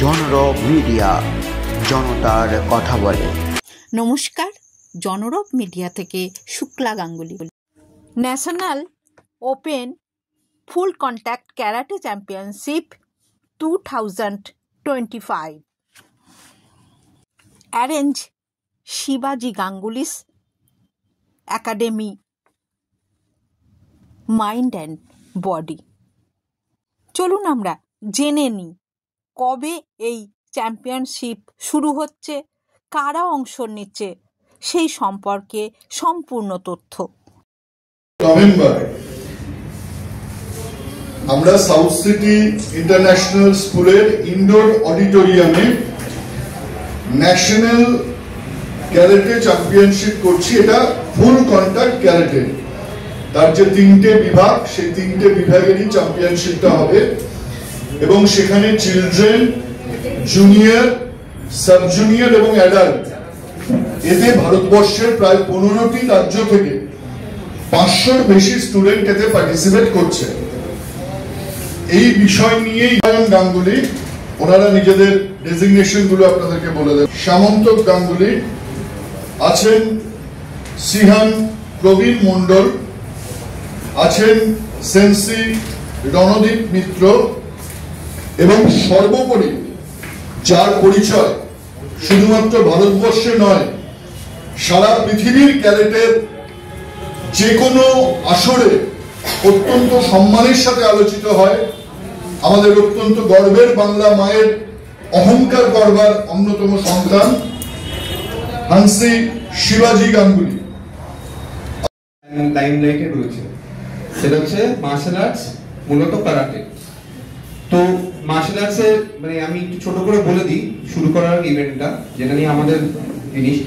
জনরব media, জনতার কথা বলে। নমস্কার, জনরব মিডিয়া থেকে শুক্লা গাঙ্গুলি। ন্যাশনাল ওপেন ফুল কন্ট্যাক্ট ক্যারাটে চ্যাম্পিয়নশিপ 2025 অ্যারেঞ্জ শিবাজি গাঙ্গুলিস একাডেমি মাইন্ড অ্যান্ড বডি। চলুন আমরা জেনে নিই কবে এই চ্যাম্পিয়নশিপ শুরু হচ্ছে, কারা অংশ নিচ্ছে সেই সম্পর্কে সম্পূর্ণ তথ্য। নভেম্বরে আমরা সাউথ সিটি ইন্টারন্যাশনাল স্কুলের ইনডোর অডিটোরিয়ামে ন্যাশনাল ক্যারাটে চ্যাম্পিয়নশিপ করছি। এটা ফুল কন্ট্যাক্ট ক্যারাটে, তার যে 3টে বিভাগ, সেই 3টে বিভাগেরই চ্যাম্পিয়নশিপটা হবে এবং সেখানে চিলড্রেন, জুনিয়র, সাব জুনিয়র এবং অ্যাডাল্ট, এতে ভারতবর্ষের প্রায় 15টি রাজ্য থেকে 500-র বেশি স্টুডেন্ট এতে পার্টিসিপেট করছে। এই বিষয় নিয়েই গাঙ্গুলি, ওনারা নিজেদের ডেজিগনেশন গুলো আপনাদেরকে বলে দেন। সামন্তক গাঙ্গুলি আছেন, সিহান প্রবীণ মন্ডল আছেন, সেন্সি রণদীপ মিত্র, এবং সর্বোপরি যার পরিচয় শুধুমাত্র ভারতবর্ষে নয়, সারা পৃথিবীর ক্যারেটের যে কোনো আসরে অত্যন্ত সম্মানের সাথে আলোচিত হয়, আমাদের অত্যন্ত গর্বের বাংলা মায়ের অহংকার করবার অন্যতম সন্তান হান্সি শিবাজি গাঙ্গুলি লাইমলাইটে রয়েছে। সেটা হচ্ছে মার্শাল আর্টস, মূলত কারাটে। তো মার্শাল আর্টসের মানে আমি একটু ছোট করে বলে দিই শুরু করার ইভেন্টটা, যেটা নিয়ে আমাদের জিনিস।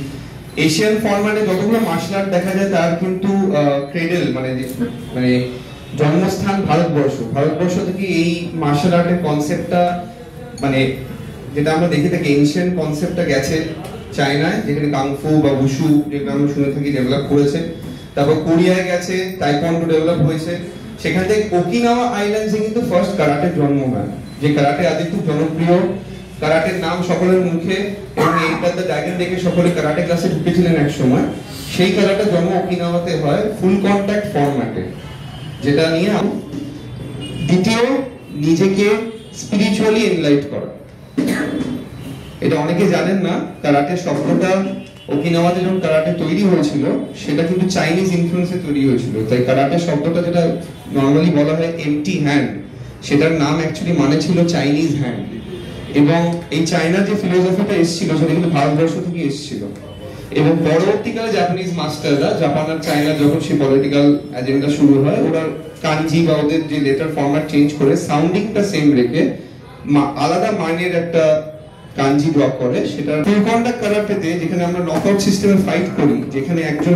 এশিয়ান ফরম্যাটে যতগুলো মার্শাল আর্ট দেখা যায় তার কিন্তু ক্রেডেল মানে জন্মস্থান ভারতবর্ষ থেকে এই মার্শাল আর্টের কনসেপ্টটা, মানে যেটা আমরা দেখে থাকি এনশিয়েন্ট কনসেপ্টটা গেছে চায়নায়, যেখানে কাংফু বা উশু যেটা আমরা শুনে থাকি ডেভেলপ করেছে। তারপর কোরিয়ায় গেছে, তাইকোয়ান্ডো ডেভেলপ হয়েছে। সেখান থেকে ওকিনাওয়া আইল্যান্ডসে কিন্তু ফার্স্ট কারাটের জন্ম হয়, যে কারাটে আজ খুব জনপ্রিয়। কারাটের নাম সকলের মুখে, এবং এইটার দ্য ড্রাগন দেখে সকলে কারাটে ক্লাসে ঢুকেছিলেন এক সময়। সেই কারাটের জন্ম ওকিনাওয়াতে হয় ফুল কন্ট্যাক্ট ফরম্যাটে, যেটা নিয়ে দ্বিতীয় নিজেকে স্পিরিচুয়ালি এনলাইট করা। এটা অনেকে জানেন না, কারাটে শব্দটা ওকিনাওয়াতে যখন কারাটে তৈরি হয়েছিল সেটা কিন্তু চাইনিজ ইনফ্লুয়েন্সে তৈরি হয়েছিল। তাই কারাটে শব্দটা যেটা নর্মালি বলা হয় এমটি হ্যান্ড, সেটার নাম অ্যাকচুয়ালি মানে ছিল চাইনিজ হ্যান্ড। এবং এই চায়নার যে ফিলোসফিটা এসেছিল সেটা কিন্তু ভারতবর্ষ থেকে এসেছিল। এবং পরবর্তীকালে জাপানিজ মাস্টাররা, জাপান আর চায়না যখন সেই পলিটিক্যাল এজেন্ডা শুরু হয়, ওরা কানজি বা ওদের যে লেটার ফরম্যাট চেঞ্জ করে সাউন্ডিংটা সেম রেখে আলাদা মাইনের একটা কানজি ড্র করে। সেটা ফুল কন্ট্যাক্ট কারাটেতে, যেখানে আমরা নকআউট সিস্টেমে ফাইট করি, যেখানে একজন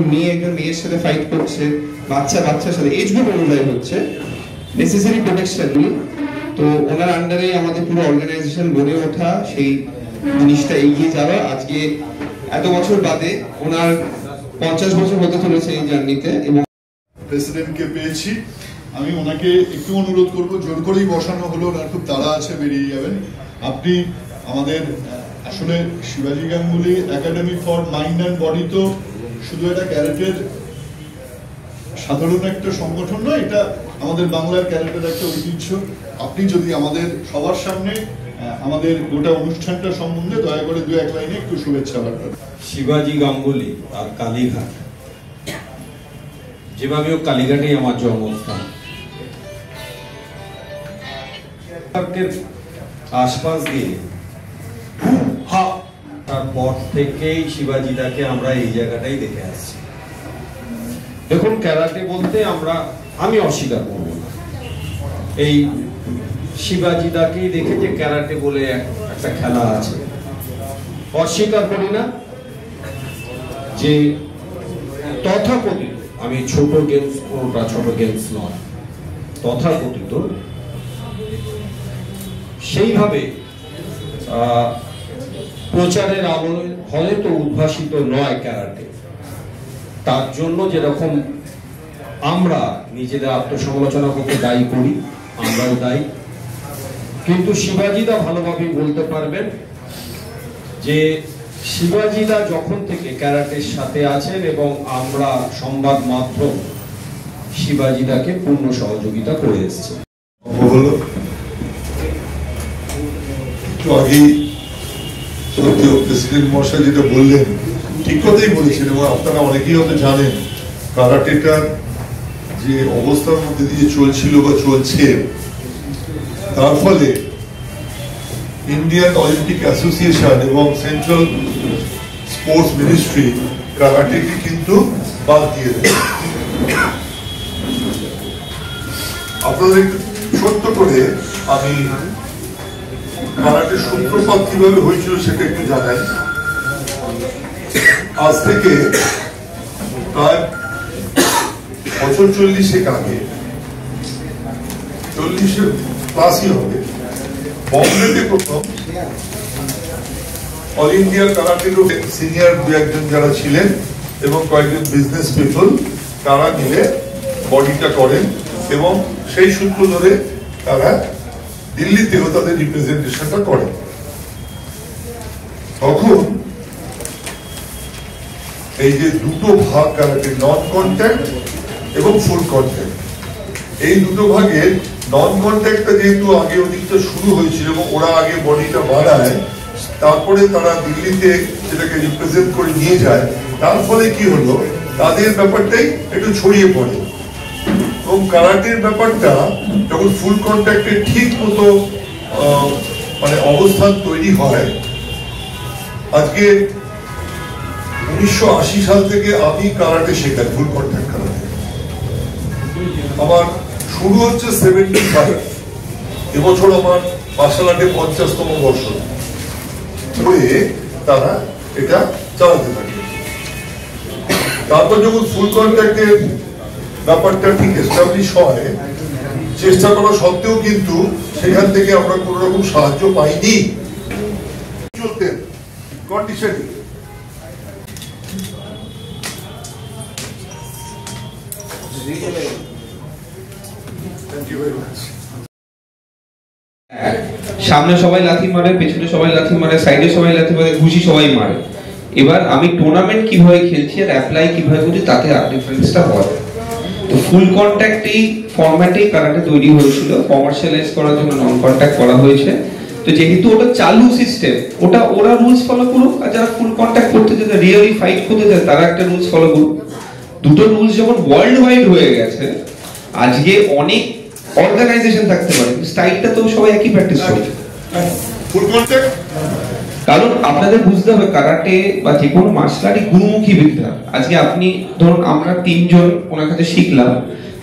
মেয়ের সাথে ফাইট করছে, বাচ্চার সাথে এজ গ্রুপ অনুযায়ী হচ্ছে নেসেসারি প্রোটেকশন। তো ওনার আন্ডারে আমাদের পুরো অর্গানাইজেশন গড়ে ওঠা, সেই জিনিসটা এগিয়ে যাওয়া। আজকে এত বছর বাদে ওনার 50 বছর হতে চলেছে এই জার্নিতে। এবং প্রেসিডেন্টকে পেয়েছি, আমি ওনাকে একটু অনুরোধ করব, জোর করেই বসানো হলো, ওনার খুব তাড়া আছে, বেরিয়ে যাবেন। আপনি আমাদের আসলে শিবাজি Ganguly academy for mind and body তো শুধু এটা ক্যারেটের সাধারণ একটা সংগঠন নয়, এটা আমাদের বাংলার ক্যারেটের একটা ঐতিহ্য। আপনি যদি আমাদের সবার সামনে আমাদের গোটা অনুষ্ঠানটা সম্বন্ধে দয়া করে 2-1 লাইনে একটু শুভেচ্ছা বার্তা। শিবাজি গাঙ্গুলি আর কালীঘাট, যেভাবে কালীঘাটেই আমার জন্মস্থান, আশপাশ দিয়ে তারপর থেকেই শিবাজিদাকে আমরা এই জায়গাটাই দেখে আসছি। দেখুন, ক্যারাটে বলতে আমি অস্বীকার করব না, এই শিবাজিদাকেই দেখে যে ক্যারাটে বলে একটা খেলা আছে, অস্বীকার করি না। যে তথাকথিত, আমি ছোট গেমস, কোনটা ছোট গেমস নয়, তথাকথিত সেইভাবে প্রচারের আলোয় হয়তো উদ্ভাসিত নয় ক্যারাটে। তার জন্য যেরকম আমরা নিজেদের আত্মসমালোচনা করতে দায়ী করি, আমরাও দায়ী। কিন্তু শিবাজিদা ভালোভাবে বলতে পারবেন যে শিবাজিদা যখন থেকে ক্যারাটের সাথে আছেন এবং আমরা সংবাদ মাত্র শিবাজিদাকে পূর্ণ সহযোগিতা করে এসেছি। হলো একটু আগেই সত্যি প্রেসিডেন্ট মশাই যেটা বললেন ঠিক কথাই বলেছেন, এবং আপনারা অনেকেই হয়তো জানেন কারাটেটার যে অবস্থার মধ্যে দিয়ে চলছিল বা চলছে, তার ফলে ইন্ডিয়ান অলিম্পিক অ্যাসোসিয়েশন এবং সেন্ট্রাল স্পোর্টস মিনিস্ট্রি কারাটেকে কিন্তু বাদ দিয়ে দেয়। আপনাদের ছোট্ট করে আমি কারাটের সূত্রপাত কিভাবে হয়েছিল সেটা একটু জানাই। আজ থেকে প্রায় বছর 40 আগে, 40 প্লাসই হবে, বম্বেতে প্রথম অল ইন্ডিয়া কারাটে সিনিয়র দু একজন যারা ছিলেন এবং কয়েকজন বিজনেস পিপল তারা মিলে বডিটা করেন, এবং সেই সূত্র ধরে তারা দিল্লিতেও তাদের রিপ্রেজেন্টেশনটা করেন। তখন এই যে দুটো ভাগ কারাটে, নন কন্ট্যাক্ট এবং ফুল কন্ট্যাক্ট, এই দুটো ভাগের নন কন্ট্যাক্টটা যেহেতু আগে ওদিকটা শুরু হয়েছিল এবং ওরা আগে বডিটা বানায়, তারপরে তারা দিল্লিতে সেটাকে রিপ্রেজেন্ট করে নিয়ে যায়, তার ফলে কি হলো তাদের ব্যাপারটাই একটু ছড়িয়ে পড়ে, এবং কারাটের ব্যাপারটা যখন ফুল কন্ট্যাক্টের ঠিক মতো মানে অবস্থান তৈরি হয়। আজকে 1980 সাল থেকে আমি কারাটে শেখাই, ফুল কন্ট্যাক্ট কারাটে। আমার শুরু হচ্ছে 75, এবছর আমার মার্শাল আর্টে 50তম বর্ষ হয়ে তারা এটা চালাতে থাকে। তারপর যখন ফুল কন্ট্যাক্টের ব্যাপারটা ঠিক এস্টাবলিশ হয়, চেষ্টা করা সত্ত্বেও কিন্তু সেখান থেকে আমরা কোন রকম সাহায্য পাইনি। চলতে কন্ডিশন সামনে সবাই লাথি মারে, পেছনে সবাই লাথি মারে, সাইডে সবাই লাথি মারে, ঘুষি সবাই মারে। এবার আমি টুর্নামেন্ট কিভাবে খেলছি আর অ্যাপ্লাই কিভাবে করছি তাতে ডিফারেন্সটা হয়। তো ফুল কন্ট্যাক্ট এই ফরম্যাটেই কারাটে তৈরি হয়েছিল, কমার্শিয়ালাইজ করার জন্য নন কন্ট্যাক্ট করা হয়েছে। তো যেহেতু ওটা চালু সিস্টেম, ওটা ওরা রুলস ফলো করুক, আর যারা ফুল কন্ট্যাক্ট করতে চায়, রিয়েলি ফাইট করতে চায়, তারা একটা রুলস ফলো করুক। দুটো রুলস যখন ওয়ার্ল্ড ওয়াইড হয়ে গেছে, আজকে অনেক অর্গানাইজেশন থাকতে পারে, স্টাইলটা তো সবাই একই প্র্যাকটিস করছে। ফুল কন্ট্যাক্ট কারণ আপনাদের বুঝতে হবে কারাটে বা যে কোনো মার্শাল আর্টই গুরুমুখী বিদ্যা। আজকে আপনি ধরুন আমরা 3 জন ওনার কাছে শিখলাম,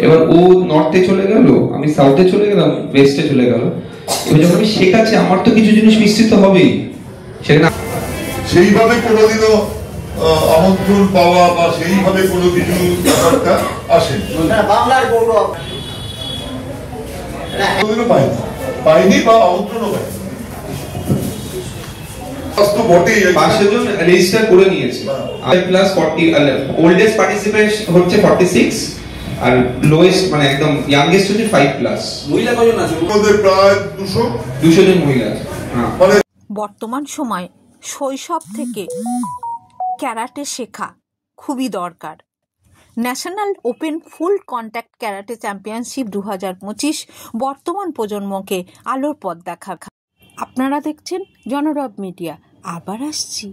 এবার ও নর্থে চলে গেল, আমি সাউথে চলে গেলাম, ওয়েস্টে চলে গেল। এবার যখন আমি শেখাচ্ছি আমার তো কিছু জিনিস মিশ্রিত হবেই, সেখানে সেইভাবে কোনোদিনও আমন্ত্রণ পাওয়া বা সেইভাবে কোনো কিছু ব্যাপারটা আসে বাংলার গৌরব কোনোদিনও পাইনি বা আমন্ত্রণও পাইনি। বটেই 5 জন রেজিস্টার করে নিয়েছে, প্লাস 40 ওল্ডেস্ট পার্টিসিপেন্ট হচ্ছে 46 আর লোয়েস্ট মানে একদম ইয়াংগেস্ট হচ্ছে 5+। মহিলা কজন আছে? ওদের প্রায় 200 জন মহিলা আছে। মানে বর্তমান সময় শৈশব থেকে ক্যারাটে শেখা খুবই দরকার। ন্যাশনাল ওপেন ফুল কন্ট্যাক্ট ক্যারাটে চ্যাম্পিয়নশিপ 2025 বর্তমান প্রজন্মকে আলোর পথ দেখা। আপনারা দেখছেন জনরব মিডিয়া। আবার আসছি।